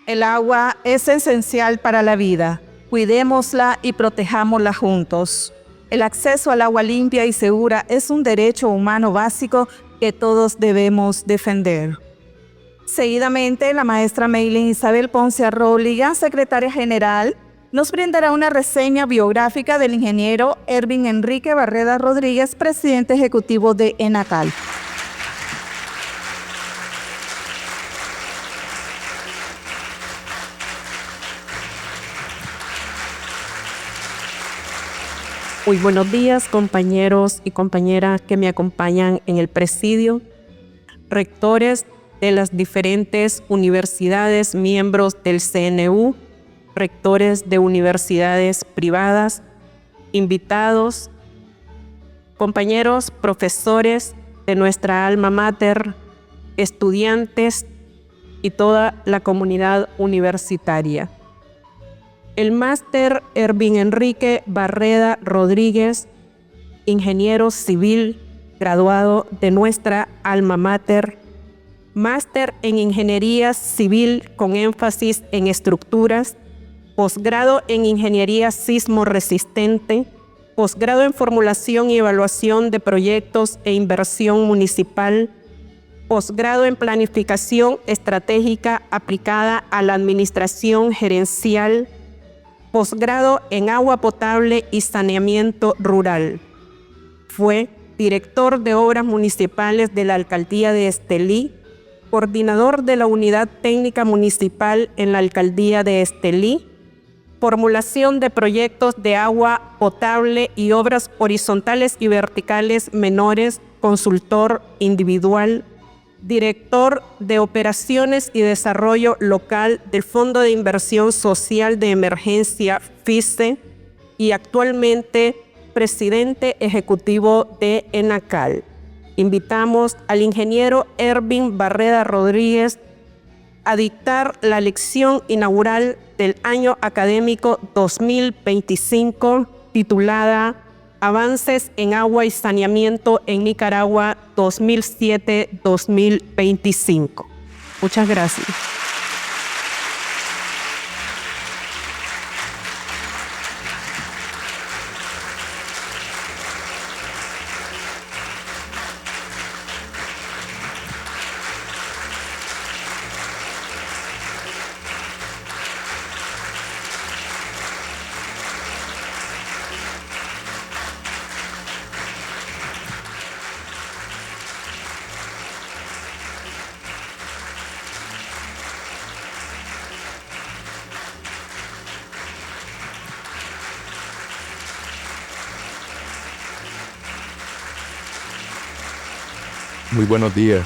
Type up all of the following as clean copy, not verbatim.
El agua es esencial para la vida. Cuidémosla y protejámosla juntos. El acceso al agua limpia y segura es un derecho humano básico que todos debemos defender. Seguidamente, la maestra Maylin Isabel Ponce Arróliga, secretaria general, nos brindará una reseña biográfica del ingeniero Ervin Enrique Barreda Rodríguez, presidente ejecutivo de ENACAL. Muy buenos días, compañeros y compañeras que me acompañan en el presidio, rectores de las diferentes universidades, miembros del CNU, rectores de universidades privadas, invitados, compañeros, profesores de nuestra alma mater, estudiantes y toda la comunidad universitaria. El máster Ervin Enrique Barreda Rodríguez, ingeniero civil, graduado de nuestra alma mater, máster en ingeniería civil con énfasis en estructuras, posgrado en ingeniería sismo resistente, posgrado en formulación y evaluación de proyectos e inversión municipal, posgrado en planificación estratégica aplicada a la administración gerencial, posgrado en agua potable y saneamiento rural. Fue director de obras municipales de la alcaldía de Estelí, coordinador de la unidad técnica municipal en la alcaldía de Estelí, formulación de proyectos de agua potable y obras horizontales y verticales menores, consultor individual, director de Operaciones y Desarrollo Local del Fondo de Inversión Social de Emergencia FICE y actualmente presidente ejecutivo de ENACAL. Invitamos al ingeniero Ervin Barreda Rodríguez a dictar la lección inaugural del año académico 2025 titulada Avances en agua y saneamiento en Nicaragua 2007-2025. Muchas gracias. Muy buenos días.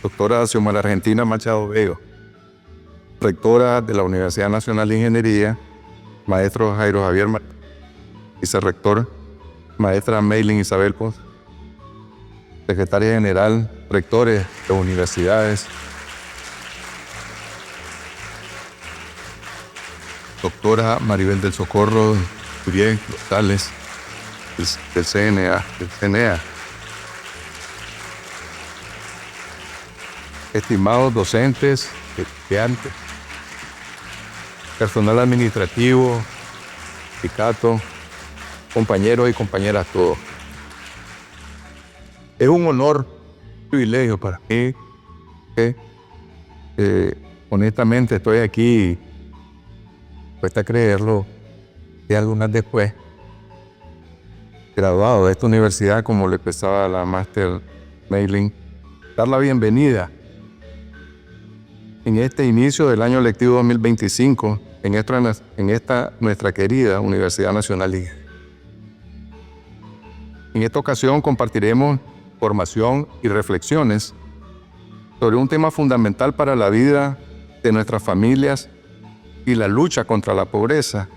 Doctora Xiomara Argentina Machado Bello, rectora de la Universidad Nacional de Ingeniería, maestro Jairo Javier vicerrector, maestra Maylin Isabel Ponce, secretaria general, rectores de universidades, doctora Maribel del Socorro Uriel González, del CNA. Estimados docentes, estudiantes, personal administrativo, sindicato, compañeros y compañeras todos. Es un honor, un privilegio para mí que honestamente estoy aquí, cuesta creerlo, y algunas después, graduado de esta universidad, como le pensaba la máster Maylin, dar la bienvenida en este inicio del año lectivo 2025 en esta nuestra querida Universidad Nacional. En esta ocasión compartiremos formación y reflexiones sobre un tema fundamental para la vida de nuestras familias y la lucha contra la pobreza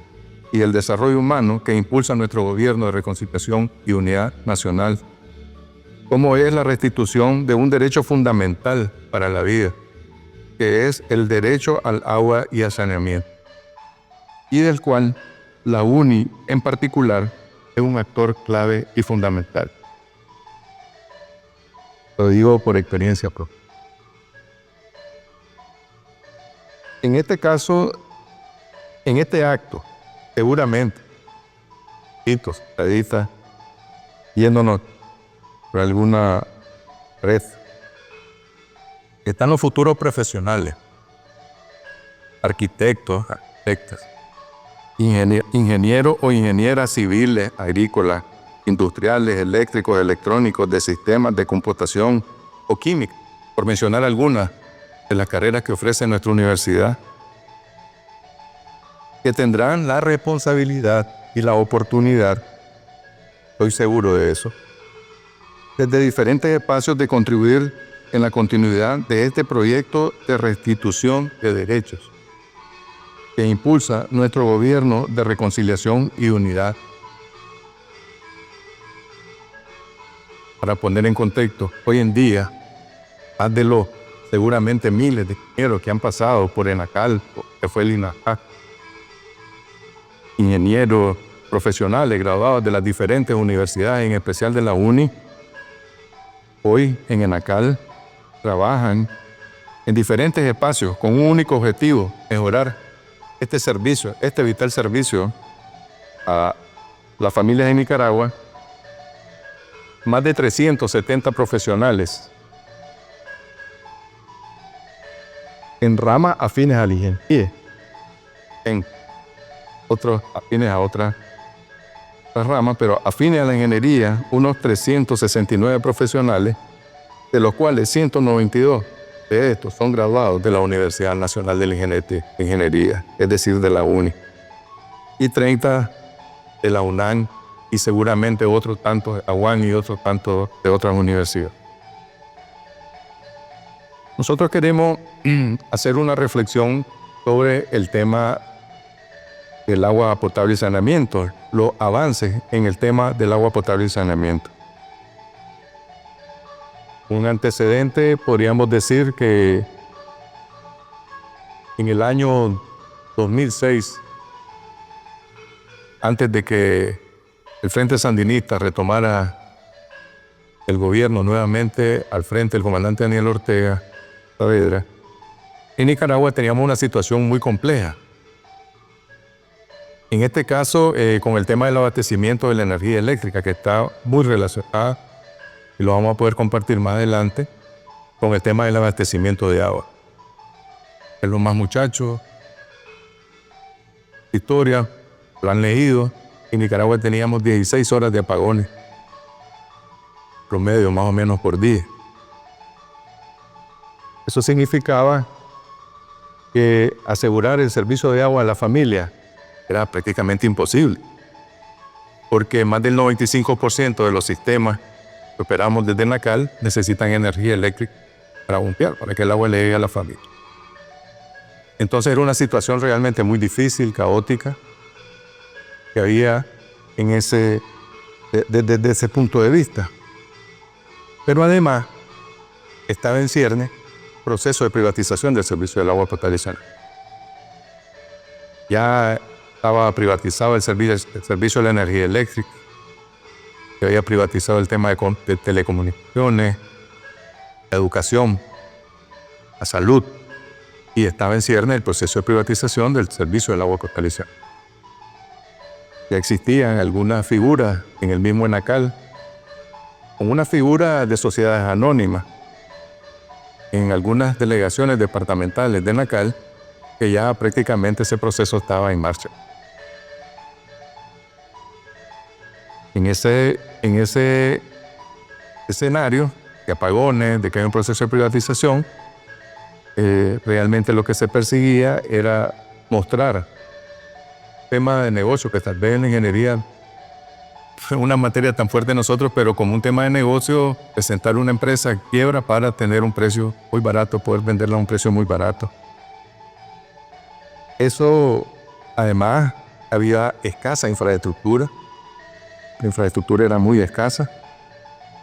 y el desarrollo humano que impulsa nuestro gobierno de reconciliación y unidad nacional, como es la restitución de un derecho fundamental para la vida, que es el derecho al agua y al saneamiento, y del cual la UNI en particular es un actor clave y fundamental. Lo digo por experiencia propia. En este caso, en este acto, seguramente, estadistas, yéndonos por alguna red, están los futuros profesionales, arquitectos, arquitectas, ingenieros o ingenieras civiles, agrícolas, industriales, eléctricos, electrónicos, de sistemas de computación o química, por mencionar algunas de las carreras que ofrece nuestra universidad, que tendrán la responsabilidad y la oportunidad, estoy seguro de eso, desde diferentes espacios de contribuir en la continuidad de este proyecto de restitución de derechos que impulsa nuestro gobierno de reconciliación y unidad. Para poner en contexto, hoy en día, más de los seguramente miles de ingenieros que han pasado por ENACAL, que fue el INAJAC, ingenieros profesionales graduados de las diferentes universidades, en especial de la UNI, hoy en ENACAL trabajan en diferentes espacios con un único objetivo: mejorar este servicio, este vital servicio a las familias de Nicaragua. Más de 370 profesionales en ramas afines a la ingeniería, en otros afines a otras ramas, pero afines a la ingeniería, unos 369 profesionales, de los cuales 192 de estos son graduados de la Universidad Nacional de la Ingeniería, es decir, de la UNI, y 30 de la UNAM, y seguramente otros tantos de la UAN y otros tantos de otras universidades. Nosotros queremos hacer una reflexión sobre el tema del agua potable y saneamiento, los avances en el tema del agua potable y saneamiento. Un antecedente, podríamos decir que en el año 2006, antes de que el Frente Sandinista retomara el gobierno nuevamente al frente del comandante Daniel Ortega Saavedra, en Nicaragua teníamos una situación muy compleja. En este caso, con el tema del abastecimiento de la energía eléctrica, que está muy relacionada, y lo vamos a poder compartir más adelante, con el tema del abastecimiento de agua. En los más muchachos, historia, lo han leído. En Nicaragua teníamos 16 horas de apagones, promedio más o menos por día. Eso significaba que asegurar el servicio de agua a la familia era prácticamente imposible, porque más del 95% de los sistemas que operamos desde ENACAL necesitan energía eléctrica para bombear, para que el agua le llegue a la familia. Entonces era una situación realmente muy difícil, caótica, que había desde ese punto de vista. Pero además estaba en cierne el proceso de privatización del servicio del agua potable y saneamiento. Ya estaba privatizado el servicio de la energía eléctrica, se había privatizado el tema de telecomunicaciones, la educación, la salud, y estaba en cierne el proceso de privatización del servicio del agua potable y saneamiento. Ya existían algunas figuras en el mismo ENACAL, como una figura de sociedades anónimas, en algunas delegaciones departamentales de ENACAL, que ya prácticamente ese proceso estaba en marcha. En ese escenario de apagones, de que hay un proceso de privatización, realmente lo que se perseguía era mostrar tema de negocio, que tal vez en la ingeniería fue una materia tan fuerte de nosotros, pero como un tema de negocio, presentar una empresa a quiebra para tener un precio muy barato, poder venderla a un precio muy barato. Eso, además, había escasa infraestructura. La infraestructura era muy escasa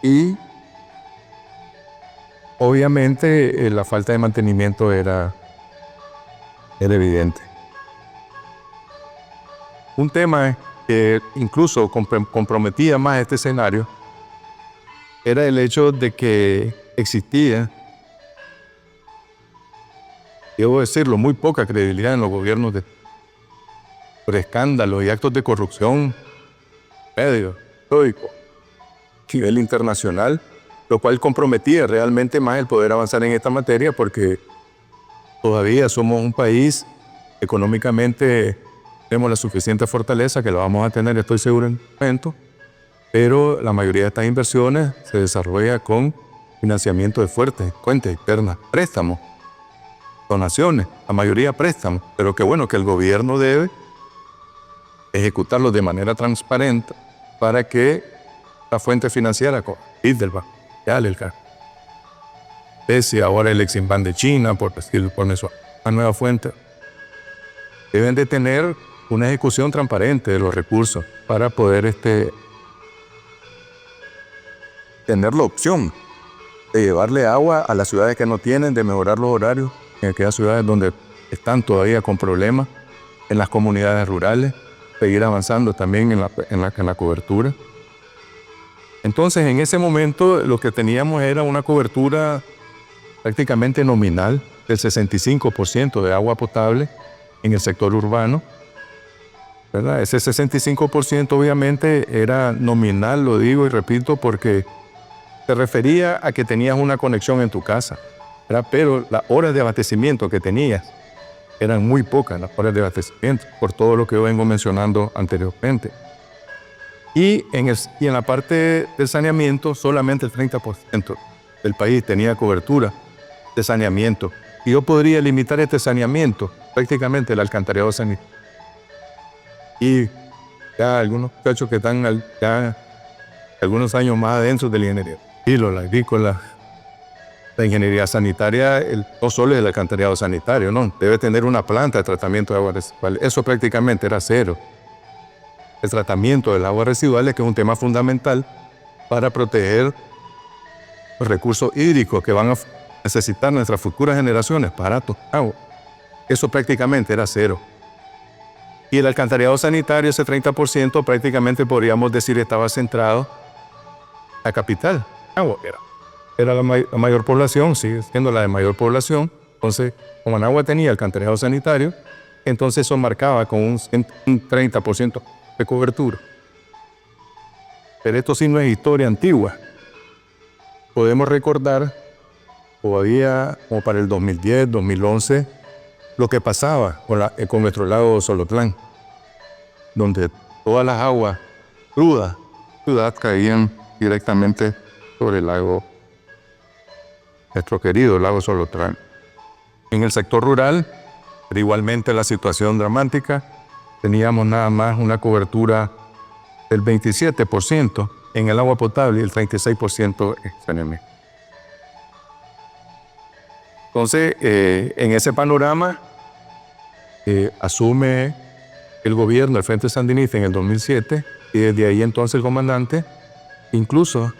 y obviamente la falta de mantenimiento era evidente. Un tema que incluso comprometía más este escenario era el hecho de que existía debo decirlo, muy poca credibilidad en los gobiernos por escándalos y actos de corrupción medio, histórico, a nivel internacional, lo cual comprometía realmente más el poder avanzar en esta materia porque todavía somos un país económicamente, tenemos la suficiente fortaleza que lo vamos a tener, estoy seguro en un momento, pero la mayoría de estas inversiones se desarrolla con financiamiento de fuertes cuentas externas, préstamos, donaciones, la mayoría préstamos, pero qué bueno que el gobierno debe ejecutarlos de manera transparente para que la fuente financiera, Bilderberg, Pese ahora el Eximbank de China, por eso, una nueva fuente, deben de tener una ejecución transparente de los recursos para poder tener la opción de llevarle agua a las ciudades que no tienen, de mejorar los horarios en aquellas ciudades donde están todavía con problemas, en las comunidades rurales, seguir avanzando también en la cobertura. Entonces, en ese momento, lo que teníamos era una cobertura prácticamente nominal del 65% de agua potable en el sector urbano, ¿verdad? Ese 65% obviamente era nominal, lo digo y repito, porque se refería a que tenías una conexión en tu casa, ¿verdad? Pero las horas de abastecimiento que tenías eran muy pocas, las horas de abastecimiento, por todo lo que yo vengo mencionando anteriormente. Y en la parte del saneamiento, solamente el 30% del país tenía cobertura de saneamiento. Y yo podría limitar este saneamiento prácticamente el alcantarillado sanitario. Y ya algunos muchachos que están ya algunos años más adentro de la ingeniería, la agrícola, la ingeniería sanitaria, no solo es el alcantarillado sanitario, no, debe tener una planta de tratamiento de agua residual. Eso prácticamente era cero. El tratamiento del agua residual, que es un tema fundamental para proteger los recursos hídricos que van a necesitar nuestras futuras generaciones para tomar agua. Eso prácticamente era cero. Y el alcantarillado sanitario, ese 30%, prácticamente podríamos decir estaba centrado en la capital. Agua era la mayor población, sigue siendo la de mayor población. Entonces, como Managua tenía alcantarillado sanitario, entonces eso marcaba con un 30% de cobertura. Pero esto sí no es historia antigua. Podemos recordar todavía, como para el 2010, 2011, lo que pasaba con nuestro lago Solotlán, donde todas las aguas crudas caían directamente sobre el lago, nuestro querido lago Solotlán. En el sector rural, pero igualmente la situación dramática, teníamos nada más una cobertura del 27% en el agua potable y el 36% en saneamiento. Entonces, en ese panorama, asume el gobierno, el Frente Sandinista en el 2007, y desde ahí entonces el comandante, incluso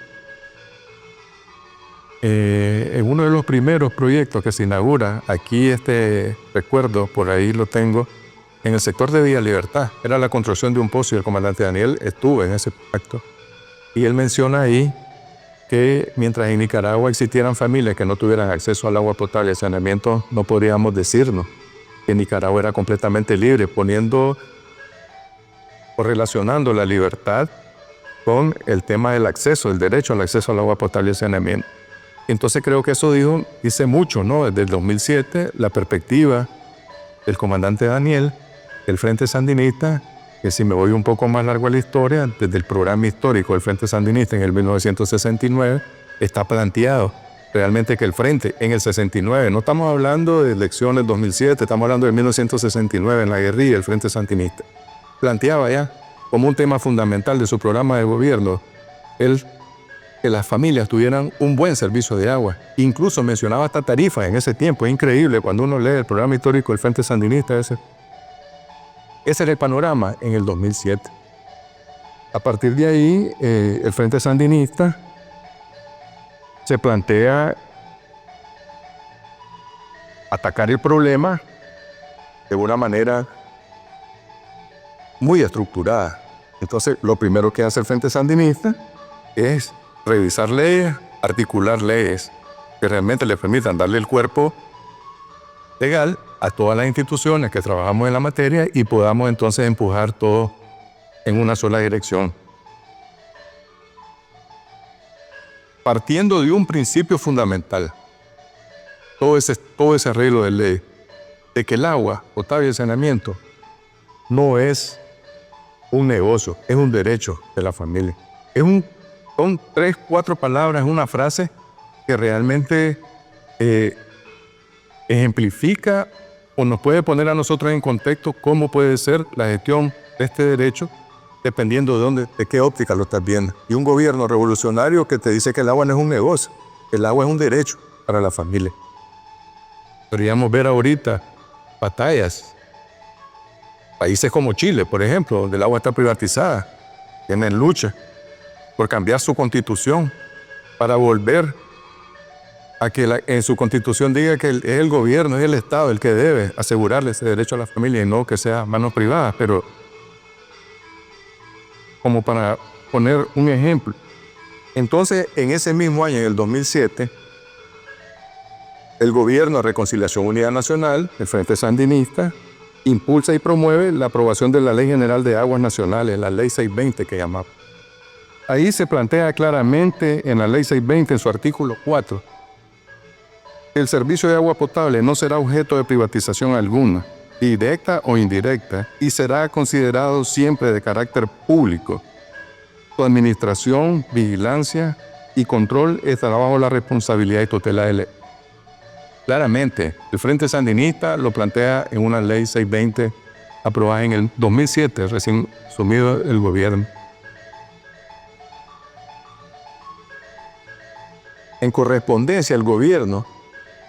en uno de los primeros proyectos que se inaugura, aquí recuerdo, por ahí lo tengo, en el sector de Villa Libertad, era la construcción de un pozo y el comandante Daniel estuvo en ese proyecto. Y él menciona ahí que mientras en Nicaragua existieran familias que no tuvieran acceso al agua potable y al saneamiento, no podríamos decirnos que Nicaragua era completamente libre, poniendo o relacionando la libertad con el tema del acceso, el derecho al acceso al agua potable y al saneamiento. Entonces creo que eso dice mucho, ¿no? Desde el 2007, la perspectiva del comandante Daniel, del Frente Sandinista, que si me voy un poco más largo a la historia, desde el programa histórico del Frente Sandinista en el 1969, está planteado realmente que el Frente en el 69, no estamos hablando de elecciones 2007, estamos hablando de 1969 en la guerrilla, el Frente Sandinista, planteaba ya como un tema fundamental de su programa de gobierno que las familias tuvieran un buen servicio de agua. Incluso mencionaba hasta tarifas en ese tiempo. Es increíble cuando uno lee el programa histórico del Frente Sandinista. Ese era el panorama en el 2007. A partir de ahí, el Frente Sandinista se plantea atacar el problema de una manera muy estructurada. Entonces, lo primero que hace el Frente Sandinista es revisar leyes, articular leyes que realmente le permitan darle el cuerpo legal a todas las instituciones que trabajamos en la materia y podamos entonces empujar todo en una sola dirección. Partiendo de un principio fundamental, todo ese arreglo de ley, de que el agua potable y el saneamiento no es un negocio, es un derecho de la familia. Son 3, 4 palabras, una frase que realmente ejemplifica o nos puede poner a nosotros en contexto cómo puede ser la gestión de este derecho dependiendo de qué óptica lo estás viendo. Y un gobierno revolucionario que te dice que el agua no es un negocio, que el agua es un derecho para la familia. Podríamos ver ahorita batallas. Países como Chile, por ejemplo, donde el agua está privatizada, tienen lucha por cambiar su constitución para volver a que en su constitución diga que es el gobierno, es el Estado el que debe asegurarle ese derecho a la familia y no que sea manos privadas. Pero como para poner un ejemplo. Entonces, en ese mismo año, en el 2007, el Gobierno de Reconciliación Unidad Nacional, el Frente Sandinista, impulsa y promueve la aprobación de la Ley General de Aguas Nacionales, la Ley 620 que llamamos. Ahí se plantea claramente en la Ley 620, en su artículo 4, que el servicio de agua potable no será objeto de privatización alguna, directa o indirecta, y será considerado siempre de carácter público. Su administración, vigilancia y control estará bajo la responsabilidad y tutela del Estado. Claramente, el Frente Sandinista lo plantea en una ley 620 aprobada en el 2007, recién asumido el gobierno. En correspondencia, el gobierno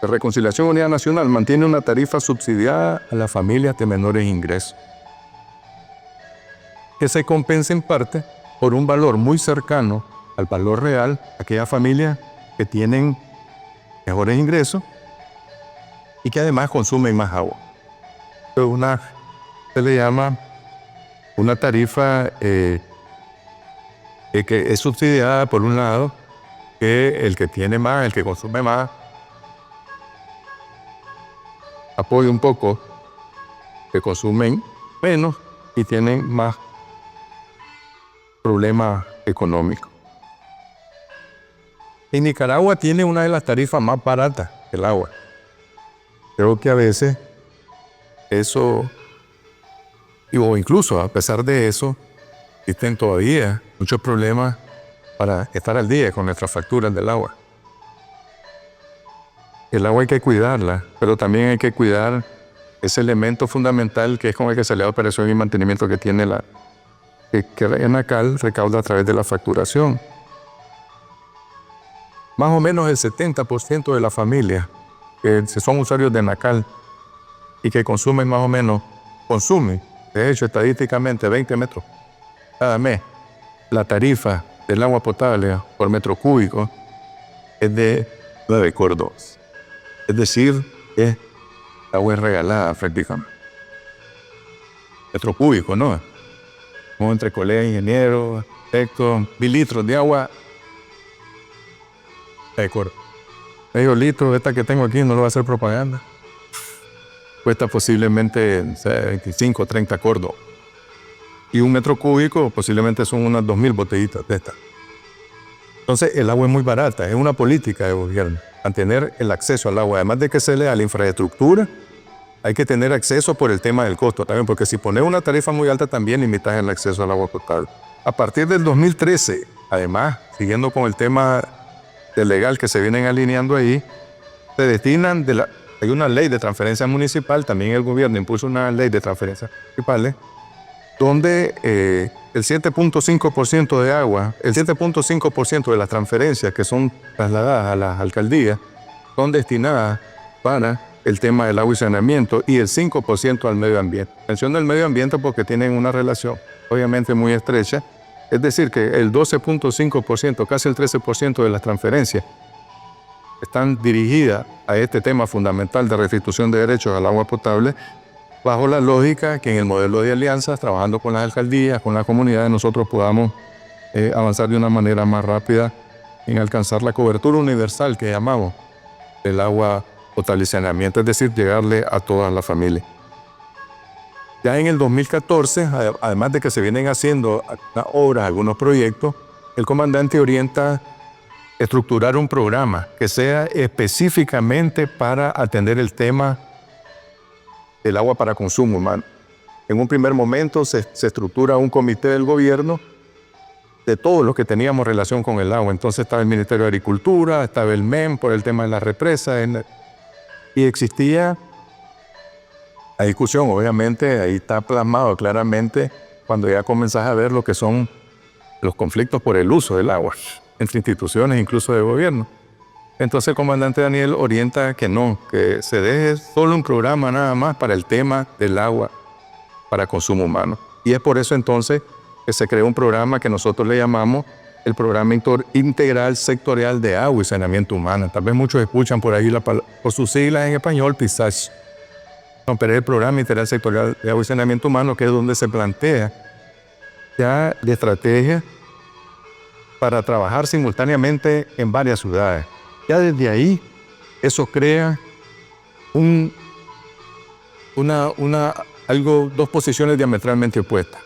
de Reconciliación Unidad Nacional mantiene una tarifa subsidiada a las familias de menores ingresos, que se compensa en parte por un valor muy cercano al valor real a aquellas familias que tienen mejores ingresos y que además consumen más agua. Se le llama una tarifa que es subsidiada por un lado, que el que tiene más, el que consume más, apoya un poco, que consumen menos y tienen más problemas económicos. Y Nicaragua tiene una de las tarifas más baratas del agua. Creo que a veces eso, o incluso a pesar de eso, existen todavía muchos problemas para estar al día con nuestras facturas del agua. El agua hay que cuidarla, pero también hay que cuidar ese elemento fundamental que es con el que se le da operación y mantenimiento que tiene que ENACAL recauda a través de la facturación. Más o menos el 70% de la familia que son usuarios de ENACAL y que consumen más o menos, de hecho estadísticamente 20 metros cada mes. La tarifa del agua potable por metro cúbico es de 9 córdobas. Es decir, el agua es regalada prácticamente. Metro cúbico, ¿no? Como entre colegas, ingenieros, arquitectos, 1000 litros de agua. Medio litro, esta que tengo aquí, no lo voy a hacer propaganda. Cuesta posiblemente 25 o 30 córdobas. Y un metro cúbico posiblemente son unas 2000 botellitas de estas. Entonces el agua es muy barata, es una política de gobierno, mantener el acceso al agua. Además de que se le da la infraestructura, hay que tener acceso por el tema del costo también, porque si pones una tarifa muy alta también limitas el acceso al agua potable. A partir del 2013, además, siguiendo con el tema del legal que se vienen alineando ahí, se destinan hay una ley de transferencia municipal, también el gobierno impuso una ley de transferencias municipales, donde el 7.5% de agua, el 7.5% de las transferencias que son trasladadas a las alcaldías son destinadas para el tema del agua y saneamiento y el 5% al medio ambiente. Menciono el medio ambiente porque tienen una relación obviamente muy estrecha, es decir que el 12.5%, casi el 13% de las transferencias están dirigidas a este tema fundamental de restitución de derechos al agua potable, bajo la lógica que en el modelo de alianzas, trabajando con las alcaldías, con las comunidades, nosotros podamos avanzar de una manera más rápida en alcanzar la cobertura universal que llamamos del agua potable y saneamiento, es decir, llegarle a toda la familia. Ya en el 2014, además de que se vienen haciendo algunas obras, algunos proyectos, el comandante orienta estructurar un programa que sea específicamente para atender el tema del agua para consumo humano. En un primer momento se estructura un comité del gobierno de todos los que teníamos relación con el agua. Entonces estaba el Ministerio de Agricultura, estaba el MEM por el tema de las represas, y existía la discusión, obviamente, ahí está plasmado claramente cuando ya comenzás a ver lo que son los conflictos por el uso del agua entre instituciones, incluso de gobierno. Entonces el comandante Daniel orienta que no, que se deje solo un programa nada más para el tema del agua para consumo humano. Y es por eso entonces que se creó un programa que nosotros le llamamos el Programa Integral Sectorial de Agua y Saneamiento Humano. Tal vez muchos escuchan por ahí por sus siglas en español, PISACH. No, pero es el Programa Integral Sectorial de Agua y Saneamiento Humano, que es donde se plantea ya de estrategia para trabajar simultáneamente en varias ciudades. Ya desde ahí, eso crea dos posiciones diametralmente opuestas.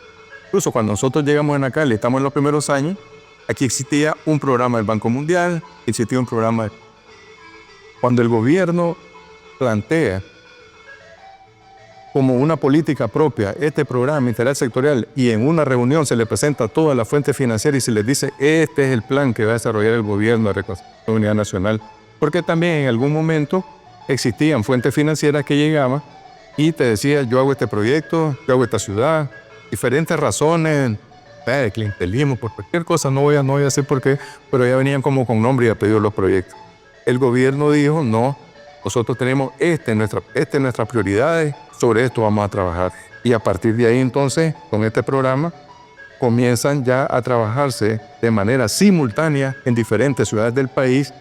Incluso cuando nosotros llegamos en Nacali, estamos en los primeros años, aquí existía un programa del Banco Mundial, existía un programa. Cuando el gobierno plantea como una política propia este programa integral sectorial y en una reunión se le presenta toda la fuente financiera y se les dice este es el plan que va a desarrollar el gobierno de Reconstrucción de Unidad Nacional, porque también en algún momento existían fuentes financieras que llegaban y te decían yo hago este proyecto, yo hago esta ciudad, diferentes razones, de clientelismo, por cualquier cosa, no voy a decir por qué, pero ya venían como con nombre y apellido los proyectos. El gobierno dijo no, nosotros tenemos nuestras prioridades, sobre esto vamos a trabajar. Y a partir de ahí entonces, con este programa, comienzan ya a trabajarse de manera simultánea en diferentes ciudades del país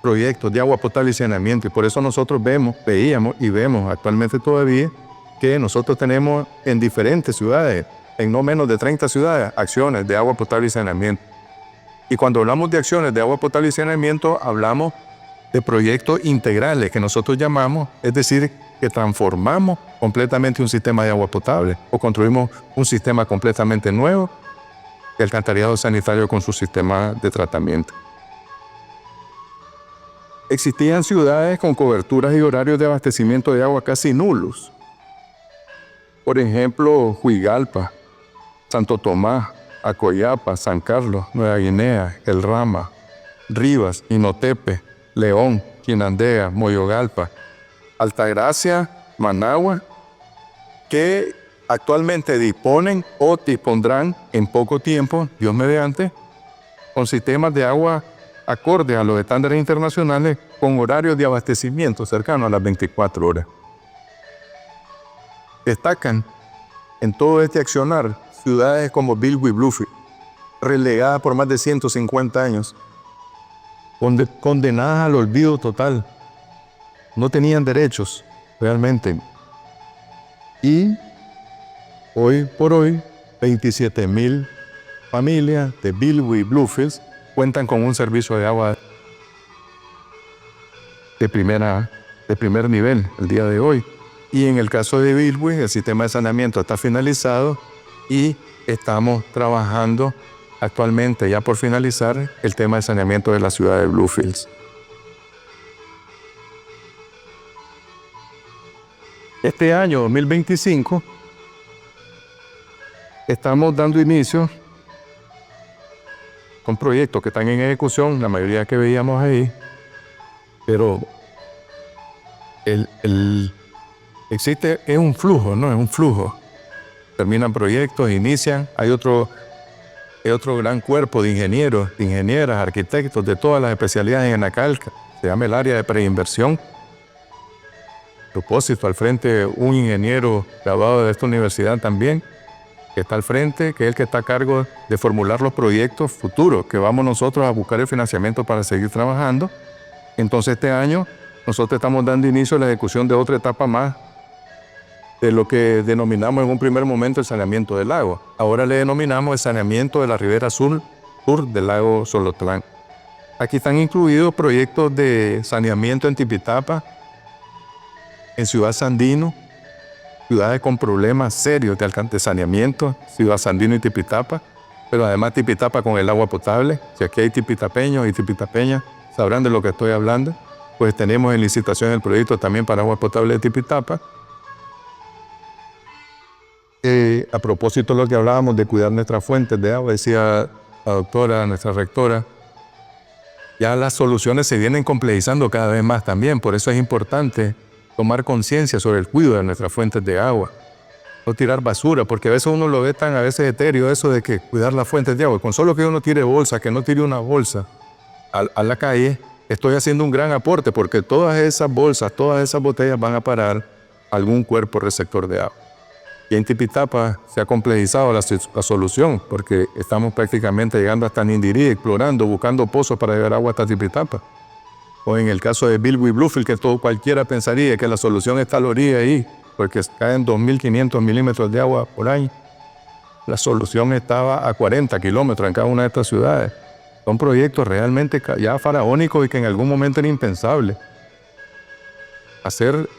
proyectos de agua potable y saneamiento. Y por eso nosotros veíamos y vemos actualmente todavía que nosotros tenemos en diferentes ciudades, en no menos de 30 ciudades, acciones de agua potable y saneamiento. Y cuando hablamos de acciones de agua potable y saneamiento, hablamos de proyectos integrales que nosotros llamamos, es decir, que transformamos completamente un sistema de agua potable o construimos un sistema completamente nuevo, el alcantarillado sanitario con su sistema de tratamiento. Existían ciudades con coberturas y horarios de abastecimiento de agua casi nulos. Por ejemplo, Huigalpa, Santo Tomás, Acoyapa, San Carlos, Nueva Guinea, El Rama, Rivas, Inotepe, León, Quinandega, Moyogalpa, Altagracia, Managua, que actualmente disponen o dispondrán en poco tiempo, Dios mediante, con sistemas de agua acordes a los estándares internacionales con horarios de abastecimiento cercanos a las 24 horas. Destacan en todo este accionar ciudades como Bilwi y Bluefield, relegadas por más de 150 años, condenadas al olvido total. No tenían derechos realmente. Y hoy por hoy, 27,000 familias de Bilwi y Bluefield cuentan con un servicio de agua de primer nivel el día de hoy. Y en el caso de Bilwi, el sistema de saneamiento está finalizado y estamos trabajando actualmente, ya por finalizar, el tema de saneamiento de la ciudad de Bluefield. Este año 2025 estamos dando inicio con proyectos que están en ejecución, la mayoría que veíamos ahí, pero es un flujo, ¿no? Es un flujo. Terminan proyectos, inician, hay otro gran cuerpo de ingenieros, de ingenieras, arquitectos de todas las especialidades en Nacalca, se llama el área de preinversión. A propósito, al frente un ingeniero graduado de esta universidad también, que está al frente, que es el que está a cargo de formular los proyectos futuros, que vamos nosotros a buscar el financiamiento para seguir trabajando. Entonces este año nosotros estamos dando inicio a la ejecución de otra etapa más de lo que denominamos en un primer momento el saneamiento del lago. Ahora le denominamos el saneamiento de la ribera sur del lago Solotlán. Aquí están incluidos proyectos de saneamiento en Tipitapa en Ciudad Sandino, ciudades con problemas serios de saneamiento, Ciudad Sandino y Tipitapa, pero además Tipitapa con el agua potable. Si aquí hay tipitapeños y tipitapeñas, sabrán de lo que estoy hablando. Pues tenemos en licitación el proyecto también para agua potable de Tipitapa. A propósito de lo que hablábamos de cuidar nuestras fuentes de agua, decía la doctora, nuestra rectora, ya las soluciones se vienen complejizando cada vez más también. Por eso es importante tomar conciencia sobre el cuidado de nuestras fuentes de agua. No tirar basura, porque a veces uno lo ve tan a veces etéreo eso de que cuidar las fuentes de agua. Con solo que uno tire bolsa, que no tire una bolsa a la calle, estoy haciendo un gran aporte, porque todas esas bolsas, todas esas botellas van a parar a algún cuerpo receptor de agua. Y en Tipitapa se ha complejizado la solución, porque estamos prácticamente llegando hasta Nindirí, explorando, buscando pozos para llevar agua hasta Tipitapa. O en el caso de Bilbo y Bluefield, que cualquiera pensaría que la solución está a la orilla ahí, porque caen 2.500 milímetros de agua por año. La solución estaba a 40 kilómetros en cada una de estas ciudades. Son proyectos realmente ya faraónicos y que en algún momento era impensable.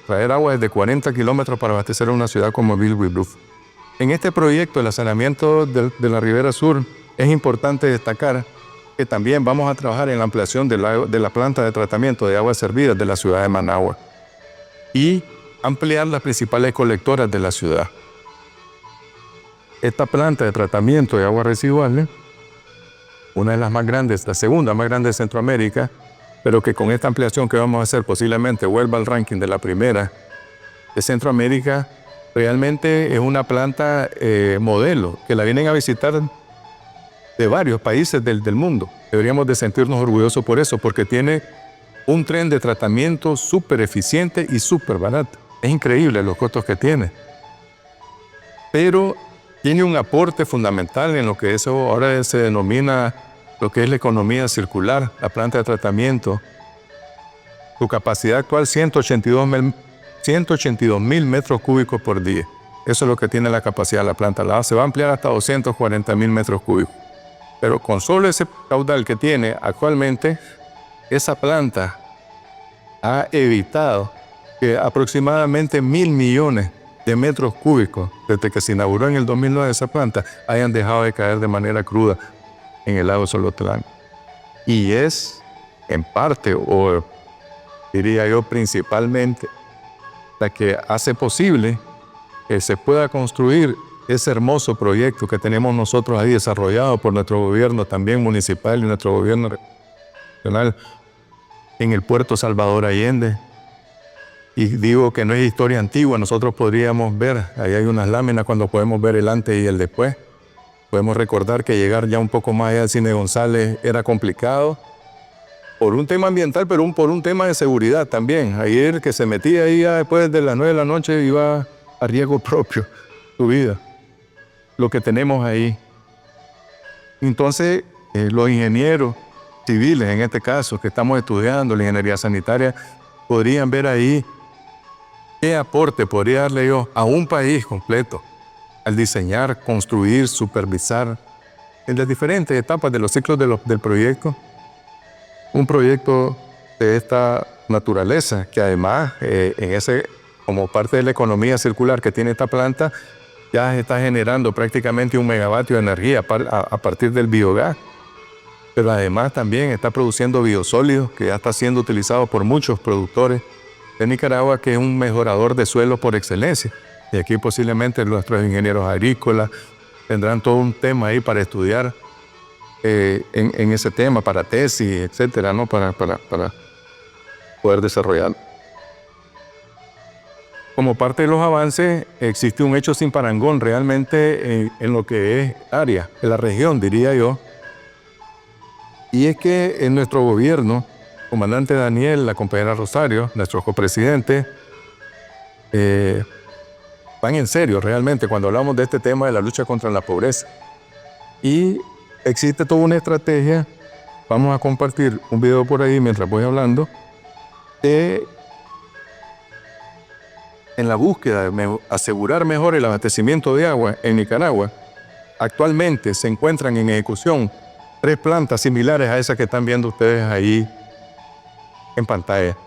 Traer agua desde 40 kilómetros para abastecer a una ciudad como Bilbo y Bluefield. En este proyecto, el saneamiento de la Ribera Sur, es importante destacar que también vamos a trabajar en la ampliación de la planta de tratamiento de aguas servidas de la ciudad de Managua y ampliar las principales colectoras de la ciudad. Esta planta de tratamiento de aguas residuales, una de las más grandes, la segunda más grande de Centroamérica, pero que con esta ampliación que vamos a hacer posiblemente vuelva al ranking de la primera de Centroamérica, realmente es una planta modelo, que la vienen a visitar de varios países del mundo. Deberíamos de sentirnos orgullosos por eso, porque tiene un tren de tratamiento súper eficiente y súper barato. Es increíble los costos que tiene. Pero tiene un aporte fundamental en lo que eso ahora se denomina lo que es la economía circular, la planta de tratamiento. Su capacidad actual, 182.000 metros cúbicos por día. Eso es lo que tiene la capacidad de la planta. Se va a ampliar hasta 240.000 metros cúbicos. Pero con solo ese caudal que tiene actualmente, esa planta ha evitado que aproximadamente 1.000 millones de metros cúbicos, desde que se inauguró en el 2009 esa planta, hayan dejado de caer de manera cruda en el lago Solotlán. Y es en parte, o diría yo principalmente, la que hace posible que se pueda construir ese hermoso proyecto que tenemos nosotros ahí desarrollado por nuestro gobierno también municipal y nuestro gobierno regional en el puerto Salvador Allende. Y digo que no es historia antigua, nosotros podríamos ver, ahí hay unas láminas cuando podemos ver el antes y el después. Podemos recordar que llegar ya un poco más allá del Cine González era complicado, por un tema ambiental, pero por un tema de seguridad también. Ayer que se metía ahí ya después de las 9 de la noche iba a riesgo propio su vida. Lo que tenemos ahí. Entonces, los ingenieros civiles, en este caso, que estamos estudiando la ingeniería sanitaria, podrían ver ahí qué aporte podría darle yo a un país completo al diseñar, construir, supervisar en las diferentes etapas de los ciclos del proyecto. Un proyecto de esta naturaleza, que además, como parte de la economía circular que tiene esta planta, ya está generando prácticamente 1 megavatio de energía a partir del biogás. Pero además también está produciendo biosólidos, que ya está siendo utilizado por muchos productores de Nicaragua, que es un mejorador de suelo por excelencia. Y aquí posiblemente nuestros ingenieros agrícolas tendrán todo un tema ahí para estudiar en ese tema, para tesis, etcétera, ¿no? Para poder desarrollar. Como parte de los avances, existe un hecho sin parangón realmente en lo que es área, en la región, diría yo. Y es que en nuestro gobierno, comandante Daniel, la compañera Rosario, nuestro copresidente, van en serio realmente cuando hablamos de este tema de la lucha contra la pobreza. Y existe toda una estrategia, vamos a compartir un video por ahí mientras voy hablando, en la búsqueda de asegurar mejor el abastecimiento de agua en Nicaragua. Actualmente se encuentran en ejecución 3 plantas similares a esas que están viendo ustedes ahí en pantalla.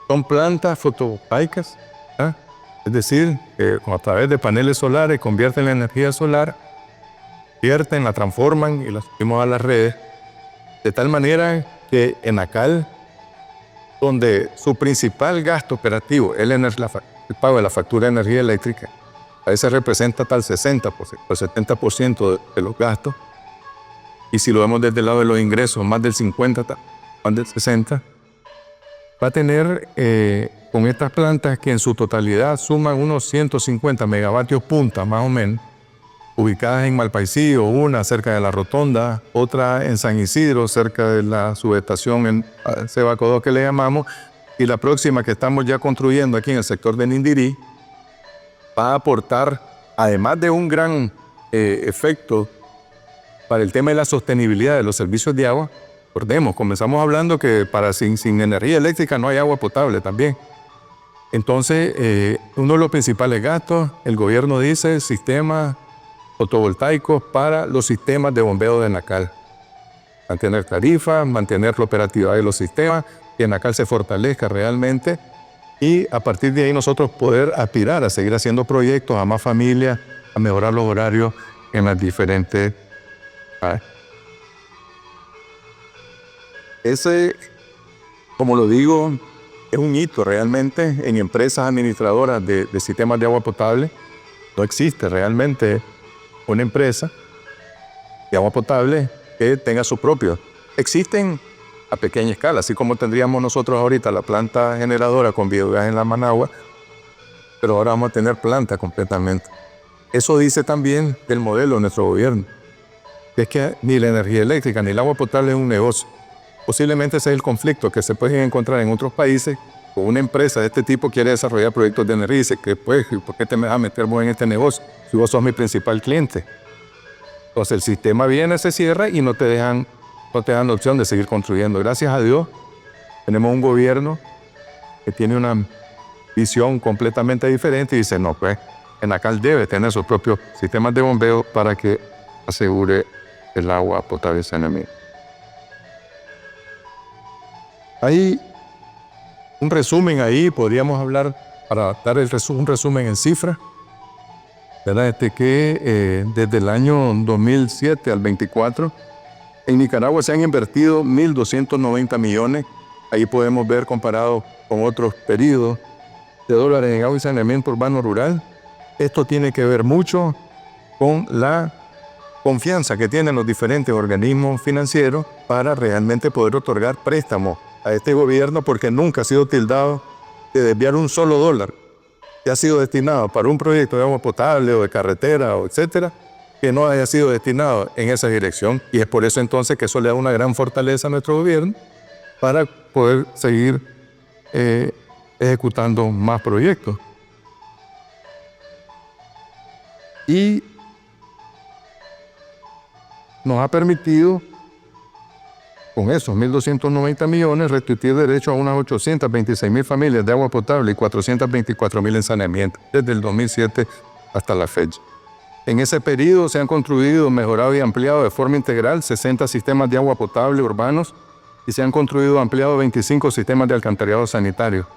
Son plantas fotovoltaicas ¿ah? Es decir, a través de paneles solares convierten la energía solar, la transforman y la subimos a las redes, de tal manera que Enacal, donde su principal gasto operativo es el pago de la factura de energía eléctrica, a veces representa hasta el 60%, el 70% de los gastos, y si lo vemos desde el lado de los ingresos, más del 50%, más del 60%, va a tener con estas plantas que en su totalidad suman unos 150 megavatios punta, más o menos, ubicadas en Malpaisillo, una cerca de la Rotonda, otra en San Isidro, cerca de la subestación en Sebacodó que le llamamos, y la próxima que estamos ya construyendo aquí en el sector de Nindirí, va a aportar, además de un gran efecto para el tema de la sostenibilidad de los servicios de agua. Recordemos, comenzamos hablando que sin energía eléctrica no hay agua potable también. Entonces, uno de los principales gastos, el gobierno dice, sistemas fotovoltaicos para los sistemas de bombeo de Enacal. Mantener tarifas, mantener la operatividad de los sistemas, que Enacal se fortalezca realmente y a partir de ahí nosotros poder aspirar a seguir haciendo proyectos a más familias, a mejorar los horarios en las diferentes... Ese, como lo digo, es un hito realmente en empresas administradoras de sistemas de agua potable. No existe realmente una empresa de agua potable que tenga su propio. Existen a pequeña escala, así como tendríamos nosotros ahorita la planta generadora con biogás en la Managua, pero ahora vamos a tener planta completamente. Eso dice también del modelo de nuestro gobierno. Es que ni la energía eléctrica ni el agua potable es un negocio. Posiblemente ese es el conflicto que se puede encontrar en otros países. Con una empresa de este tipo quiere desarrollar proyectos de energía y dice que pues, ¿por qué te me vas a meter vos en este negocio si vos sos mi principal cliente? Entonces el sistema viene, se cierra y no te dan la opción de seguir construyendo. Gracias a Dios tenemos un gobierno que tiene una visión completamente diferente y dice, no, pues Enacal debe tener sus propios sistemas de bombeo para que asegure el agua potable y saneamiento. Hay un resumen ahí, podríamos hablar, para dar un resumen en cifras, ¿verdad? Que desde el año 2007 al 24, en Nicaragua se han invertido 1.290 millones. Ahí podemos ver comparado con otros periodos de dólares en agua y saneamiento urbano rural. Esto tiene que ver mucho con la confianza que tienen los diferentes organismos financieros para realmente poder otorgar préstamos a este gobierno, porque nunca ha sido tildado de desviar un solo dólar que ha sido destinado para un proyecto de agua potable o de carretera o etcétera, que no haya sido destinado en esa dirección. Y es por eso entonces que eso le da una gran fortaleza a nuestro gobierno para poder seguir ejecutando más proyectos. Y nos ha permitido, con esos 1.290 millones, restituir derecho a unas 826.000 familias de agua potable y 424.000 en saneamiento, desde el 2007 hasta la fecha. En ese periodo se han construido, mejorado y ampliado de forma integral 60 sistemas de agua potable urbanos y se han construido y ampliado 25 sistemas de alcantarillado sanitario.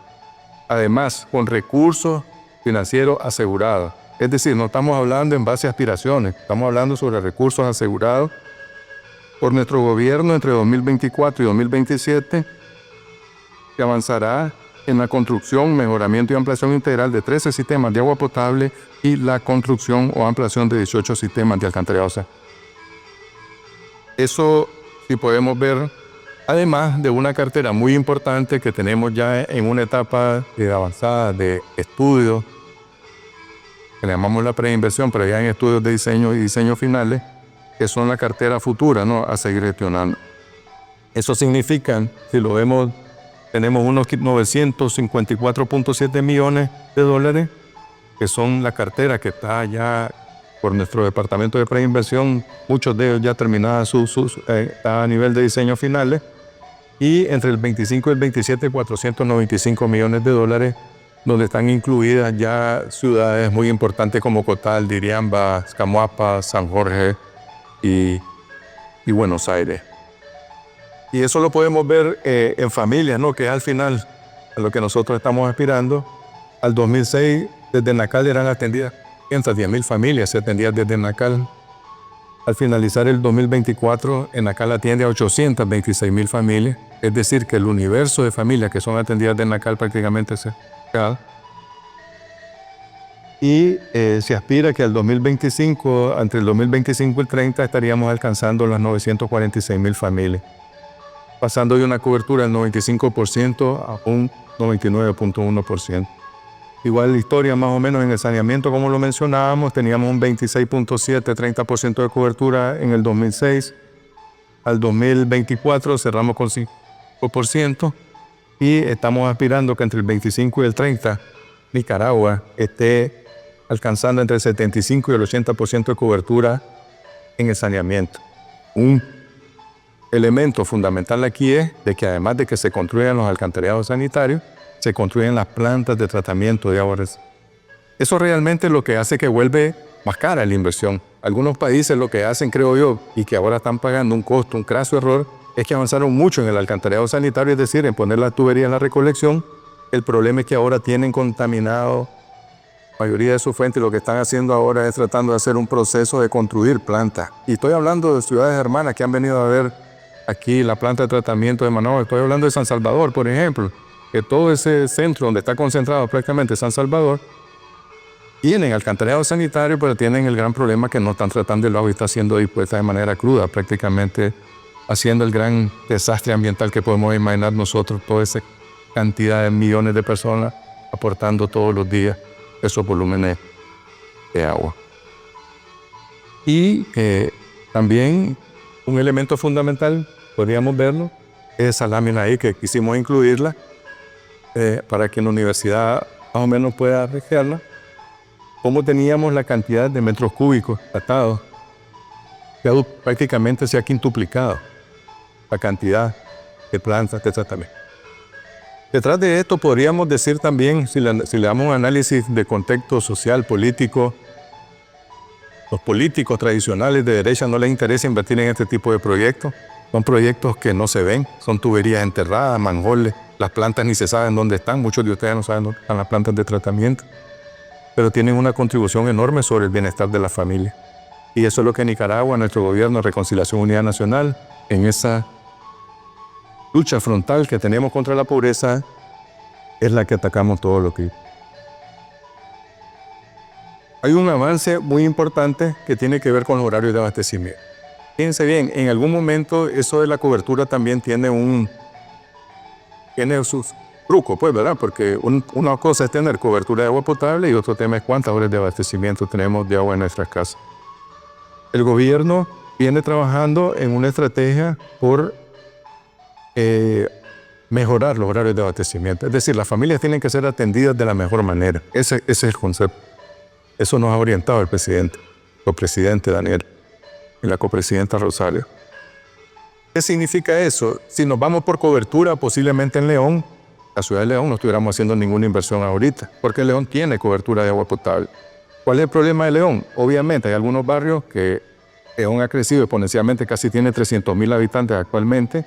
Además, con recursos financieros asegurados. Es decir, no estamos hablando en base a aspiraciones, estamos hablando sobre recursos asegurados por nuestro gobierno entre 2024 y 2027, que avanzará en la construcción, mejoramiento y ampliación integral de 13 sistemas de agua potable y la construcción o ampliación de 18 sistemas de alcantarillado sanitario. Eso sí podemos ver, además de una cartera muy importante que tenemos ya en una etapa avanzada de estudios, que le llamamos la preinversión, pero ya en estudios de diseño y diseño finales, que son la cartera futura, ¿no?, a seguir gestionando. Eso significa, si lo vemos, tenemos unos 954.7 millones de dólares, que son la cartera que está ya por nuestro departamento de preinversión, muchos de ellos ya terminados a nivel de diseño finales, y entre el 25 y el 27, 495 millones de dólares, donde están incluidas ya ciudades muy importantes como Cotal, Diriamba, Escamoapa, San Jorge y Buenos Aires. Y eso lo podemos ver en familias, ¿no?, que es al final a lo que nosotros estamos aspirando, Al 2006, desde Nacal eran atendidas 510,000 familias, se atendían desde Nacal. Al finalizar el 2024, Nacal atiende a 826,000 familias, es decir, que el universo de familias que son atendidas de Nacal prácticamente se acaba. Y se aspira que al 2025, entre el 2025 y el 30, estaríamos alcanzando las 946,000 familias, pasando de una cobertura del 95% a un 99.1%. Igual la historia más o menos en el saneamiento, como lo mencionábamos, teníamos un 26.7, 30% de cobertura en el 2006. Al 2024 cerramos con 5% y estamos aspirando que entre el 25 y el 30 Nicaragua esté alcanzando entre el 75 y el 80% de cobertura en el saneamiento. Un elemento fundamental aquí es de que además de que se construyan los alcantarillados sanitarios, se construyen las plantas de tratamiento de aguas. Eso realmente es lo que hace que vuelve más cara la inversión. Algunos países lo que hacen, creo yo, y que ahora están pagando un costo, un craso error, es que avanzaron mucho en el alcantarillado sanitario, es decir, en poner la tubería en la recolección. El problema es que ahora tienen contaminado la mayoría de sus fuentes, y lo que están haciendo ahora es tratando de hacer un proceso de construir plantas. Y estoy hablando de ciudades hermanas que han venido a ver aquí la planta de tratamiento de Managua. Estoy hablando de San Salvador, por ejemplo, que todo ese centro donde está concentrado prácticamente San Salvador, tienen alcantarillado sanitario, pero tienen el gran problema que no están tratando el agua y está siendo dispuesta de manera cruda, prácticamente haciendo el gran desastre ambiental que podemos imaginar nosotros, toda esa cantidad de millones de personas aportando todos los días esos volúmenes de agua. Y también un elemento fundamental, podríamos verlo, es esa lámina ahí que quisimos incluirla, para que la universidad más o menos pueda apreciarla, cómo teníamos la cantidad de metros cúbicos tratados, que prácticamente se ha quintuplicado la cantidad de plantas de tratamiento. Detrás de esto podríamos decir también, si le damos un análisis de contexto social, político, los políticos tradicionales de derecha no les interesa invertir en este tipo de proyectos. Son proyectos que no se ven, son tuberías enterradas, manholes, las plantas ni se saben dónde están, muchos de ustedes no saben dónde están las plantas de tratamiento, pero tienen una contribución enorme sobre el bienestar de la familia. Y eso es lo que Nicaragua, nuestro gobierno, Reconciliación Unidad Nacional, en esa lucha frontal que tenemos contra la pobreza, es la que atacamos todo lo que... Hay un avance muy importante que tiene que ver con los horarios de abastecimiento. Fíjense bien, en algún momento eso de la cobertura también tiene sus trucos, pues, ¿verdad? Porque una cosa es tener cobertura de agua potable y otro tema es cuántas horas de abastecimiento tenemos de agua en nuestras casas. El gobierno viene trabajando en una estrategia por mejorar los horarios de abastecimiento. Es decir, las familias tienen que ser atendidas de la mejor manera. Ese es el concepto. Eso nos ha orientado el copresidente Daniel y la copresidenta Rosario. ¿Qué significa eso? Si nos vamos por cobertura, posiblemente en León, la ciudad de León, no estuviéramos haciendo ninguna inversión ahorita, porque León tiene cobertura de agua potable. ¿Cuál es el problema de León? Obviamente hay algunos barrios que León ha crecido exponencialmente, casi tiene 300,000 habitantes actualmente.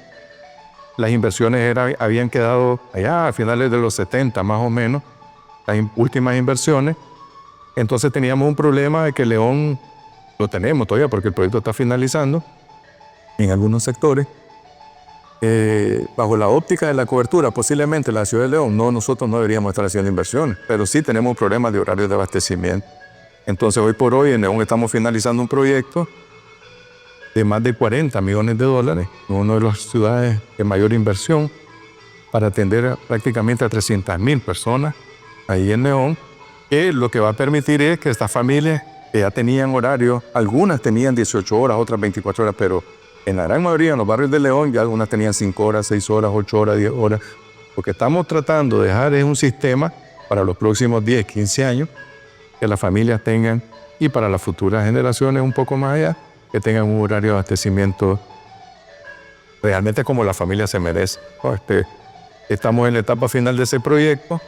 Las inversiones habían quedado allá a finales de los 70 más o menos, las últimas inversiones. Entonces teníamos un problema de que León, lo tenemos todavía porque el proyecto está finalizando en algunos sectores, bajo la óptica de la cobertura, posiblemente la ciudad de León, nosotros no deberíamos estar haciendo inversiones, pero sí tenemos problemas de horarios de abastecimiento. Entonces hoy por hoy en León estamos finalizando un proyecto de más de 40 millones de dólares, una de las ciudades de mayor inversión, para atender prácticamente a 300,000 personas ahí en León, que lo que va a permitir es que estas familias que ya tenían horario, algunas tenían 18 horas, otras 24 horas, pero en la gran mayoría, en los barrios de León, ya algunas tenían 5 horas, 6 horas, 8 horas, 10 horas. Lo que estamos tratando de dejar es un sistema para los próximos 10, 15 años, que las familias tengan, y para las futuras generaciones un poco más allá, que tengan un horario de abastecimiento realmente como la familia se merece. Estamos en la etapa final de ese proyecto,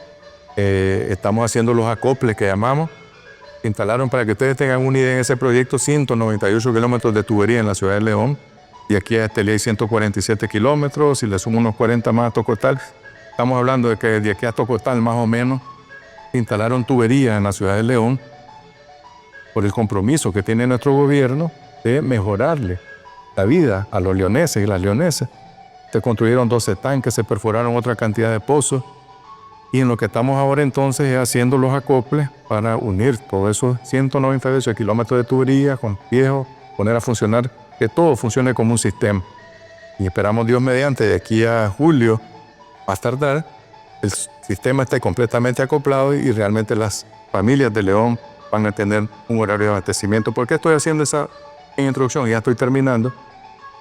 estamos haciendo los acoples que llamamos. Instalaron, para que ustedes tengan una idea, en ese proyecto 198 kilómetros de tubería en la ciudad de León, y aquí a Estelí hay 147 kilómetros, si le sumo unos 40 más a Tocotal, estamos hablando de que de aquí a Tocotal más o menos instalaron tuberías en la ciudad de León por el compromiso que tiene nuestro gobierno de mejorarle la vida a los leoneses y las leonesas. Se construyeron 12 tanques, se perforaron otra cantidad de pozos, y en lo que estamos ahora entonces es haciendo los acoples para unir todos esos 198 kilómetros de tubería con viejos, poner a funcionar, que todo funcione como un sistema. Y esperamos, Dios mediante, de aquí a julio, más tardar, el sistema esté completamente acoplado y realmente las familias de León van a tener un horario de abastecimiento. ¿Por qué estoy haciendo esa introducción? Ya estoy terminando.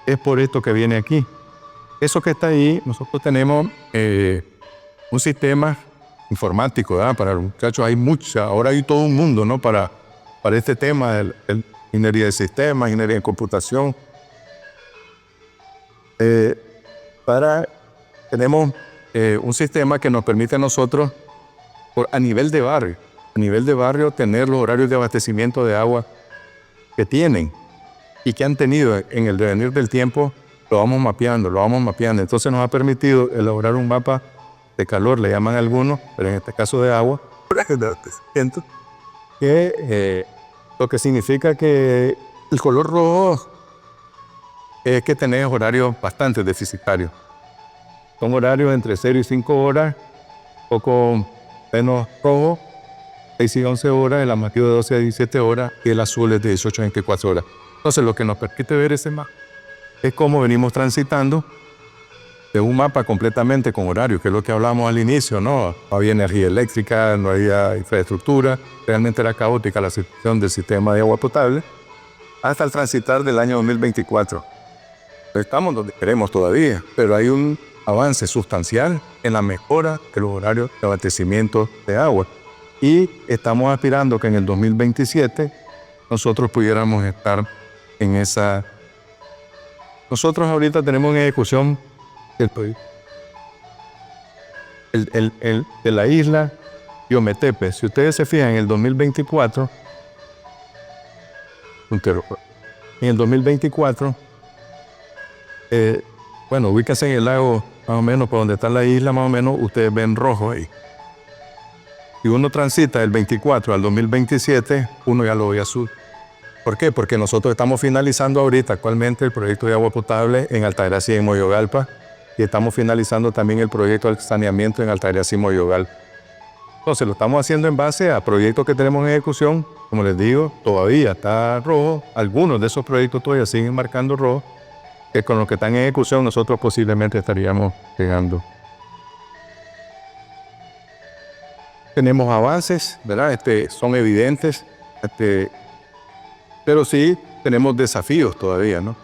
Es por esto que viene aquí. Eso que está ahí, nosotros tenemos un sistema informático, ¿verdad? Para los muchachos hay mucha, ahora hay todo un mundo, ¿no? Para este tema, el ingeniería de sistemas, ingeniería en computación. Tenemos un sistema que nos permite a nosotros, a nivel de barrio, tener los horarios de abastecimiento de agua que tienen y que han tenido en el devenir del tiempo. Lo vamos mapeando. Entonces nos ha permitido elaborar un mapa de calor, le llaman algunos, pero en este caso de agua, que lo que significa que el color rojo es que tenés horarios bastante deficitarios. Son horarios entre 0 y 5 horas, poco menos rojo, 6 y 11 horas, el amarillo de 12 a 17 horas y el azul es de 18 a 24 horas. Entonces lo que nos permite ver ese mapa es cómo venimos transitando de un mapa completamente con horario, que es lo que hablábamos al inicio, ¿no? No había energía eléctrica, no había infraestructura, realmente era caótica la situación del sistema de agua potable, hasta el transitar del año 2024. Estamos donde queremos todavía, pero hay un avance sustancial en la mejora de los horarios de abastecimiento de agua. Y estamos aspirando que en el 2027 nosotros pudiéramos estar en esa. Nosotros ahorita tenemos en ejecución de la isla Yometepe. Si ustedes se fijan, en el 2024, bueno, ubíquense en el lago, más o menos, por donde está la isla, más o menos, ustedes ven rojo ahí. Si uno transita del 24 al 2027, uno ya lo ve azul. ¿Por qué? Porque nosotros estamos finalizando ahorita actualmente el proyecto de agua potable en Altagracia y en Moyogalpa, y estamos finalizando también el proyecto de saneamiento en Altagracia y Moyogalpa. Entonces lo estamos haciendo en base a proyectos que tenemos en ejecución. Como les digo, todavía está rojo. Algunos de esos proyectos todavía siguen marcando rojo, que con los que están en ejecución nosotros posiblemente estaríamos llegando. Tenemos avances, ¿verdad? Son evidentes, pero sí tenemos desafíos todavía, ¿no?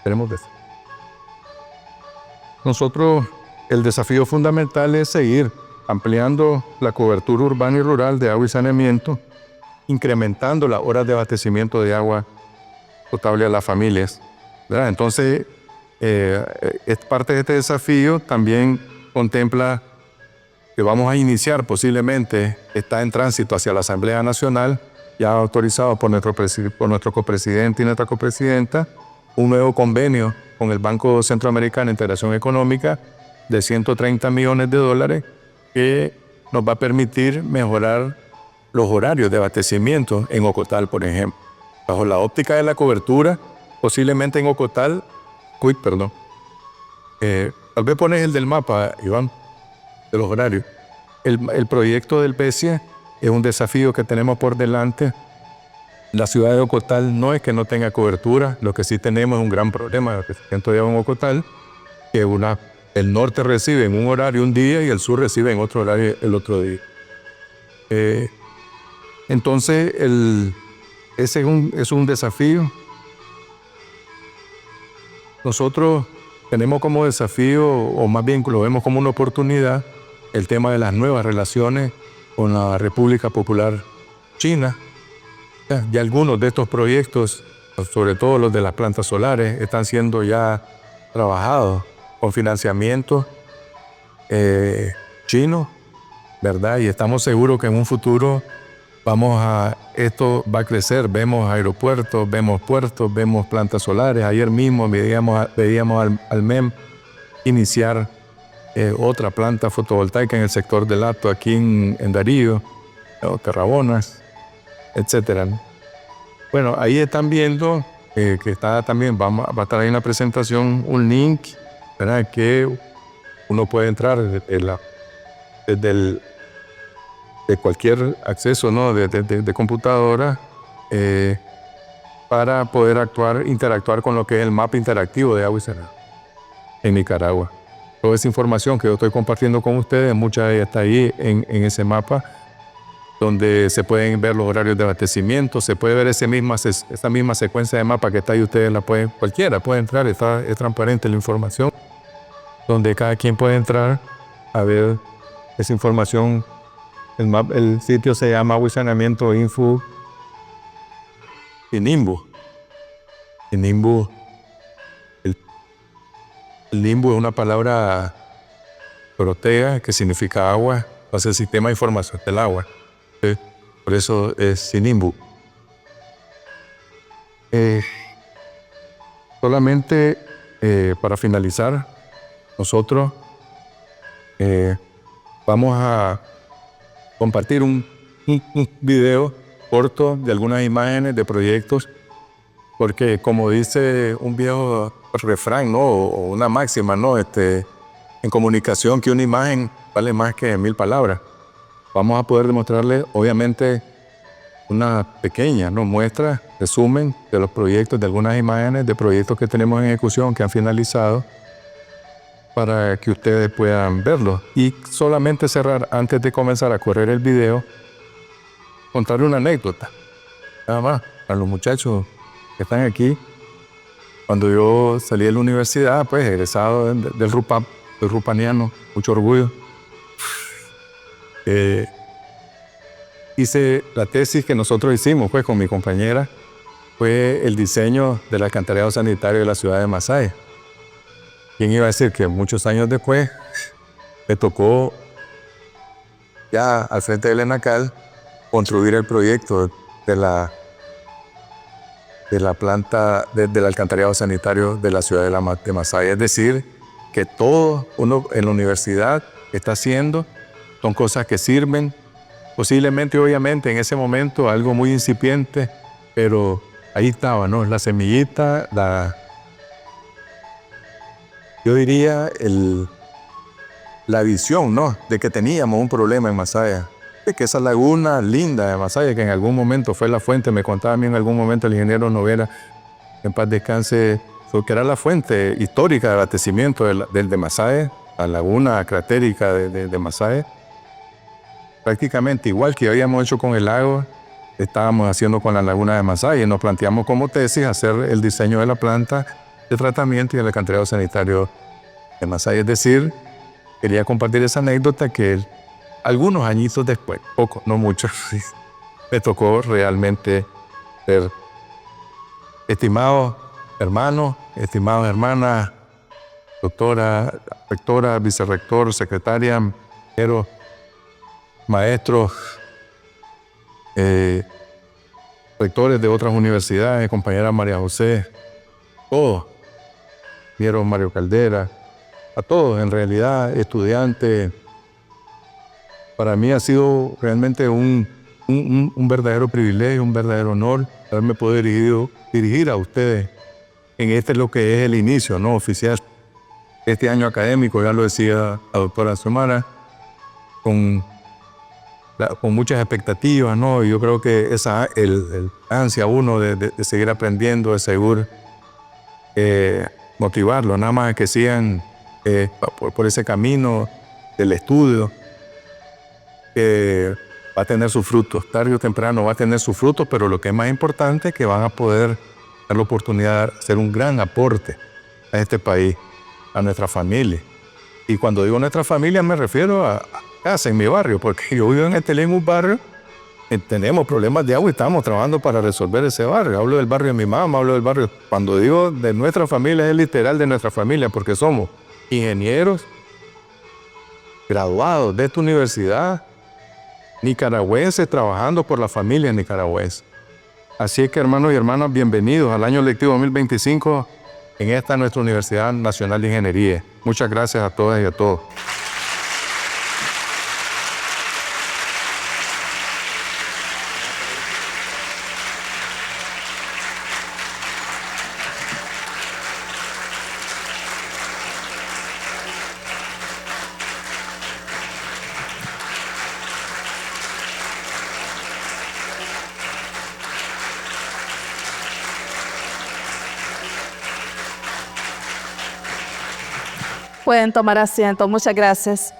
Tenemos desafíos. Nosotros, el desafío fundamental es seguir ampliando la cobertura urbana y rural de agua y saneamiento, incrementando las horas de abastecimiento de agua potable a las familias, ¿verdad? Entonces, es parte de este desafío también contempla que vamos a iniciar posiblemente, está en tránsito hacia la Asamblea Nacional, ya autorizado por nuestro copresidente y nuestra copresidenta, un nuevo convenio con el Banco Centroamericano de Integración Económica de $130 millones que nos va a permitir mejorar los horarios de abastecimiento en Ocotal, por ejemplo. Bajo la óptica de la cobertura, posiblemente en Ocotal, tal vez pones el del mapa, Iván, de los horarios. El proyecto del PESIA es un desafío que tenemos por delante. La ciudad de Ocotal no es que no tenga cobertura, lo que sí tenemos es un gran problema de abastecimiento de agua en Ocotal, que el norte recibe en un horario un día y el sur recibe en otro horario el otro día. Entonces, ese es un desafío. Nosotros tenemos como desafío, o más bien lo vemos como una oportunidad, el tema de las nuevas relaciones con la República Popular China. Ya algunos de estos proyectos, sobre todo los de las plantas solares, están siendo ya trabajados con financiamiento chino, ¿verdad? Y estamos seguros que en un futuro esto va a crecer. Vemos aeropuertos, vemos puertos, vemos plantas solares. Ayer mismo veíamos al MEM iniciar otra planta fotovoltaica en el sector del Hato, aquí en Darío, ¿no? Terrabonas, etcétera, ¿no? Bueno, ahí están viendo que está también, va a estar ahí en la presentación un link, ¿verdad? Que uno puede entrar de cualquier acceso, ¿no? de computadora, para poder interactuar con lo que es el mapa interactivo de agua y saneamiento en Nicaragua. Toda esa información que yo estoy compartiendo con ustedes, mucha de ella está ahí en ese mapa, donde se pueden ver los horarios de abastecimiento, se puede ver esa misma secuencia de mapa que está ahí, cualquiera puede entrar, es transparente la información, donde cada quien puede entrar a ver esa información. El sitio se llama Agua y Saneamiento Info Inimbu. Inimbu. El limbu es una palabra protega que significa agua, o sea, el sistema de información del agua. ¿Sí? Por eso es Sinimbu. Solamente para finalizar, nosotros vamos a compartir un video corto de algunas imágenes de proyectos, porque como dice un viejo refrán, ¿no? O una máxima, ¿no? En comunicación, que una imagen vale más que 1000 palabras. Vamos a poder demostrarles, obviamente, una pequeña, ¿no? Muestra, resumen de los proyectos, de algunas imágenes de proyectos que tenemos en ejecución, que han finalizado, para que ustedes puedan verlo. Y solamente cerrar, antes de comenzar a correr el video, contarle una anécdota. Nada más, a los muchachos que están aquí. Cuando yo salí de la universidad, pues egresado del RUPAP, soy rupaniano, mucho orgullo. Hice la tesis que nosotros hicimos, pues, con mi compañera, fue el diseño del alcantarillado sanitario de la ciudad de Masaya. ¿Quién iba a decir que muchos años después me tocó, ya al frente del ENACAL, construir el proyecto de la planta del alcantarillado sanitario de la ciudad de Masaya? Es decir, que todo uno en la universidad está haciendo son cosas que sirven, posiblemente, obviamente, en ese momento algo muy incipiente, pero ahí estaba, ¿no? La semillita, yo diría, la visión, ¿no? De que teníamos un problema en Masaya. De que esa laguna linda de Masaya, que en algún momento fue la fuente, me contaba a mí en algún momento el ingeniero Novera, en paz descanse, que era la fuente histórica de abastecimiento de Masaya, la laguna cratérica de Masaya. Prácticamente igual que habíamos hecho con el lago, estábamos haciendo con la laguna de Masaya, y nos planteamos como tesis hacer el diseño de la planta de tratamiento y el alcantarillado sanitario de Masaya. Es decir, quería compartir esa anécdota que algunos añitos después, poco, no mucho, me tocó realmente ser, estimados hermanos, estimadas hermanas, doctora, rectora, vicerrector, secretaria, pero maestros, rectores de otras universidades, compañera María José, todos, vieron Mario Caldera, a todos en realidad, estudiantes. Para mí ha sido realmente un verdadero privilegio, un verdadero honor haberme podido dirigir a ustedes en lo que es el inicio, ¿no? Oficial. Este año académico, ya lo decía la doctora Xiomara, con muchas expectativas, ¿no? Y yo creo que el ansia uno de seguir aprendiendo, de seguir motivarlo, nada más que sigan por ese camino del estudio, que va a tener sus frutos, tarde o temprano va a tener sus frutos, pero lo que es más importante es que van a poder dar la oportunidad de hacer un gran aporte a este país, a nuestra familia. Y cuando digo nuestra familia me refiero a casa, en mi barrio, porque yo vivo en Estelí, un barrio, tenemos problemas de agua y estamos trabajando para resolver ese barrio. Hablo del barrio de mi mamá, hablo del barrio. Cuando digo de nuestra familia, es literal de nuestra familia, porque somos ingenieros graduados de esta universidad, nicaragüenses trabajando por la familia nicaragüense. Así es que, hermanos y hermanas, bienvenidos al año lectivo 2025 en esta nuestra Universidad Nacional de Ingeniería. Muchas gracias a todas y a todos. Pueden tomar asiento. Muchas gracias.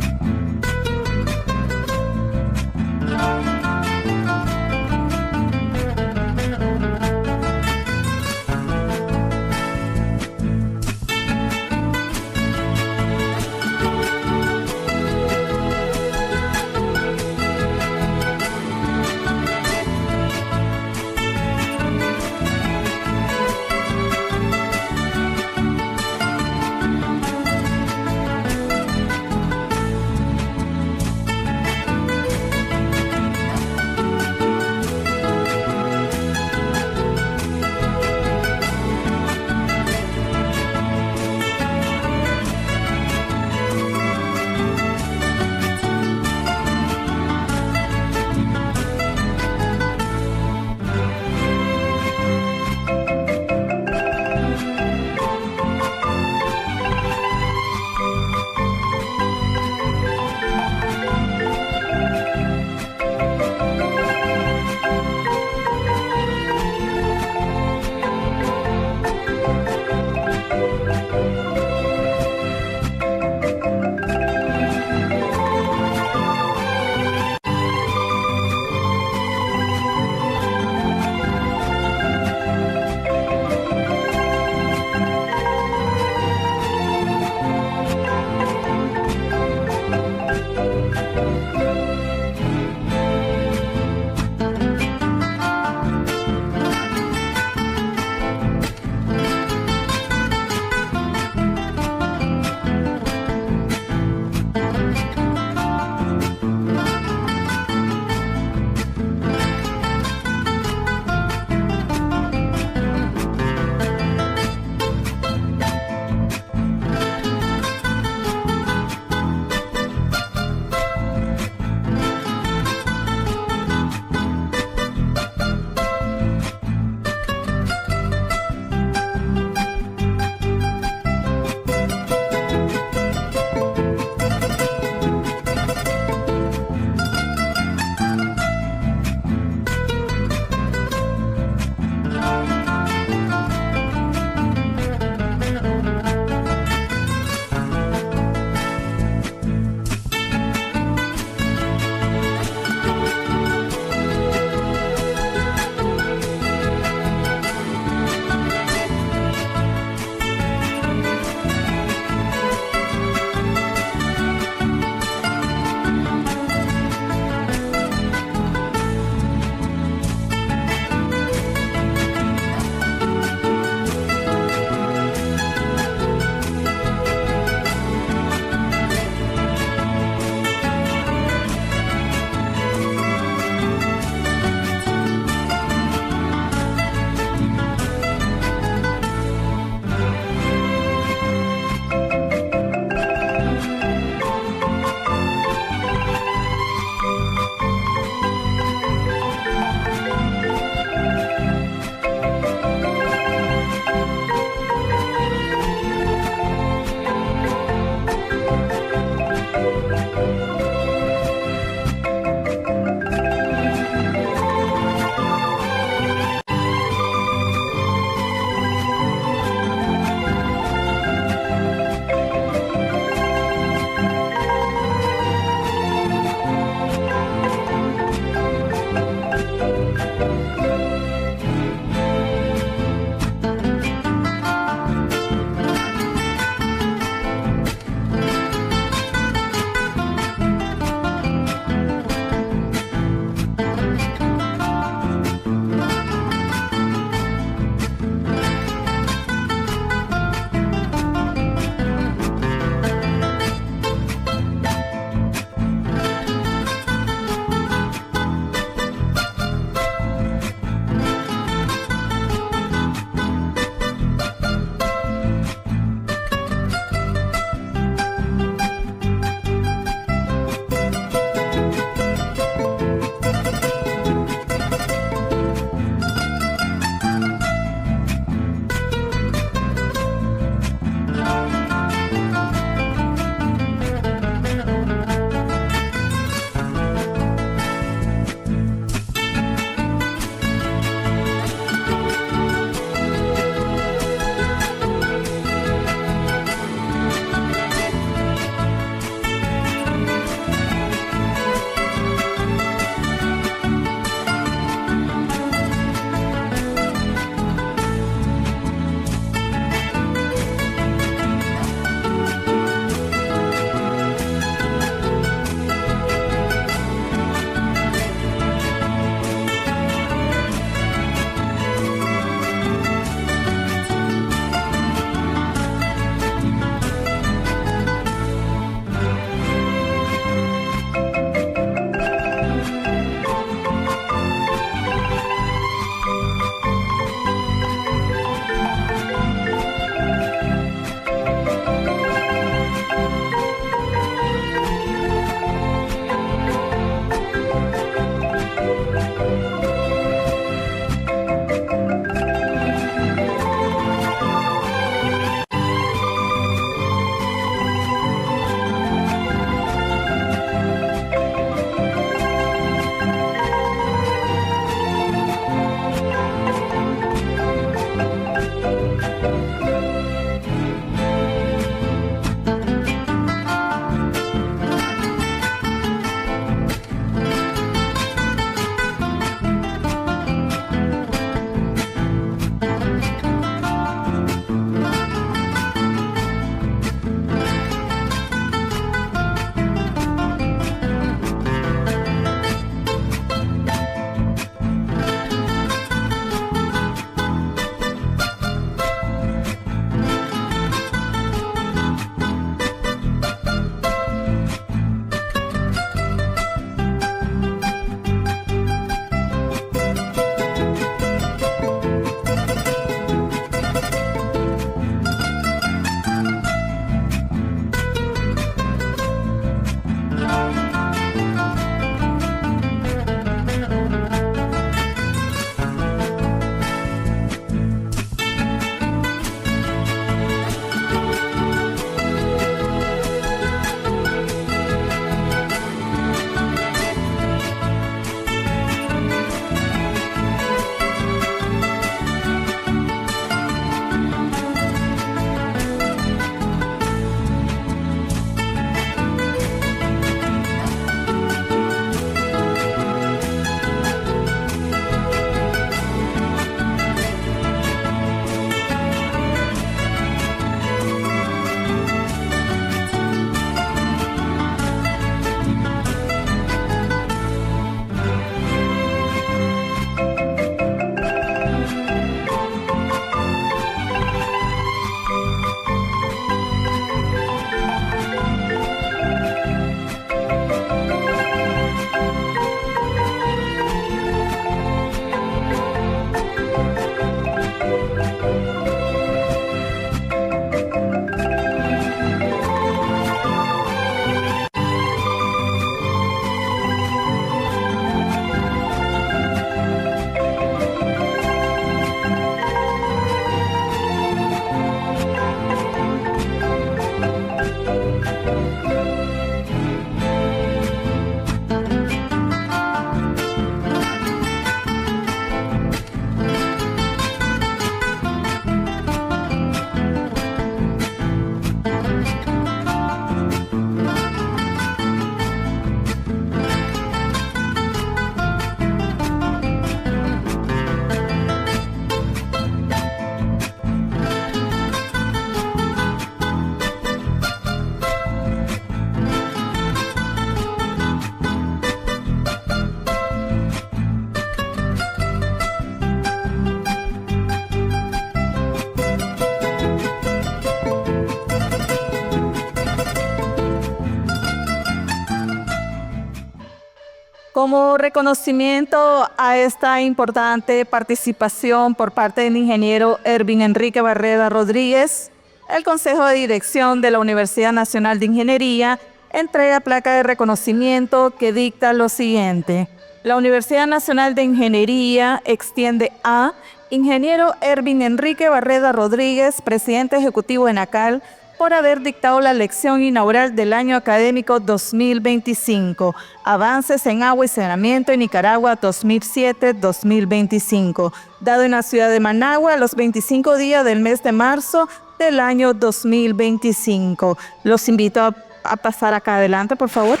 Como reconocimiento a esta importante participación por parte del ingeniero Ervin Enrique Barreda Rodríguez, el Consejo de Dirección de la Universidad Nacional de Ingeniería entrega placa de reconocimiento que dicta lo siguiente. La Universidad Nacional de Ingeniería extiende a ingeniero Ervin Enrique Barreda Rodríguez, presidente ejecutivo de NACAL, por haber dictado la lección inaugural del año académico 2025, Avances en Agua y Saneamiento en Nicaragua 2007-2025, dado en la ciudad de Managua los 25 días del mes de marzo del año 2025. Los invito a pasar acá adelante, por favor.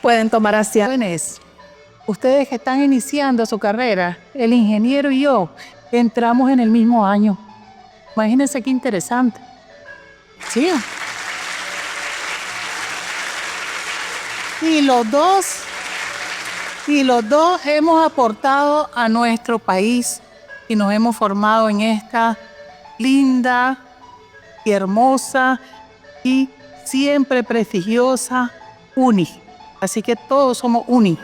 Pueden tomar asiento. Jóvenes, ustedes que están iniciando su carrera, el ingeniero y yo entramos en el mismo año. Imagínense qué interesante. Sí. Y los dos hemos aportado a nuestro país y nos hemos formado en esta linda y hermosa y siempre prestigiosa UNI. Así que todos somos UNI.